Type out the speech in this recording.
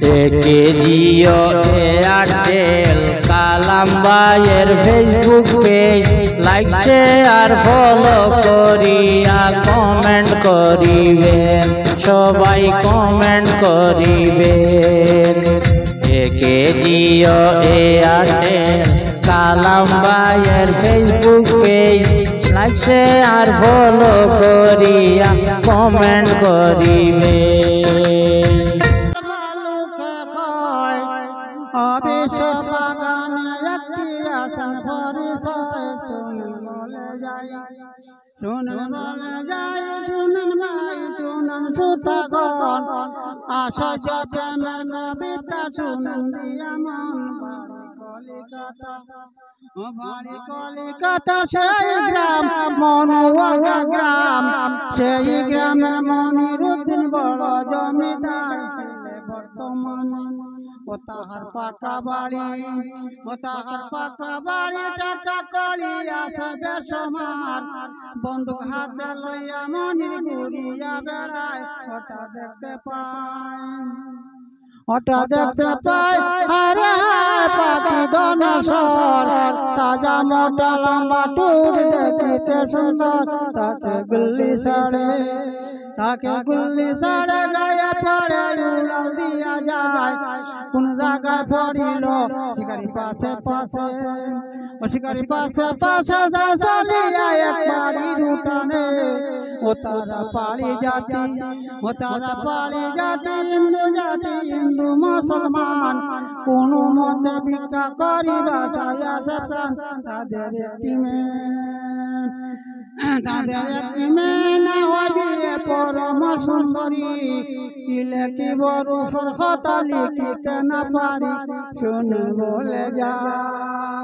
একে জিও এয়ারটেল কালাম ভাইয়ের Facebook page like share follow করিয়া কমেন্ট করিবেন, সবাই কমেন্ট করিবেন। একে জিও এয়ারটেল কালাম ভাইয়ের Facebook page like share follow করিয়া কমেন্ট করিবেন। বাগানে একটি আসন পরিচয় শুনুন বলে যাই, শুনুন বলে যাই, শুনুন ভাই শুনুন সুতাগণ, আসজ প্রেমের কবিতা শুনুন দিয়া মন। কলিকাতা বাড়ি কলিকাতা, সেই গ্রাম মনুয়া গ্রাম, সেই গ্রামের মনিরুদ্দিন বড় জমিদার ছেলে বর্তমানে। ও তাহার পাকা বাড়ি, ও তাহার পাকা বাড়ি, টাকা করি আসে বেসমার, বন্দুক হাতে লইয়া মনির ঘুরিয়া বেড়ায়। ওটা দেখতে পাই, ওটা দেখতে পাই, আরে পাখি দনসর, তাজা মোটা লম্বা টুট দেখিতে সুন্দর, তাকে গুল্লি সাড়ে, তাকে গুল্লি সাড়ে গায়ে পড়ে উড়াল দিয়া যায়। কোন জায়গায় পড়িল শিকারি পাশে পাশে, ও শিকারি পাশে পাশে যায় চলিয়া এক বাড়ির উঠানে। ও তারা পাড়ি জাতি, ও তারা পাড়ি জাতি, হিন্দু জাতি হিন্দু মুসলমান, কোন মতে ভিক্ষা করি বাঁচাই আছে প্রাণ। তাদের একটি মেয়ে, তাদের একটি মেয়ে না হইবে পরম সুন্দরী, কি লেখিব রূপের কথা লিখিতে না পারি, শুনুন বলে যায়।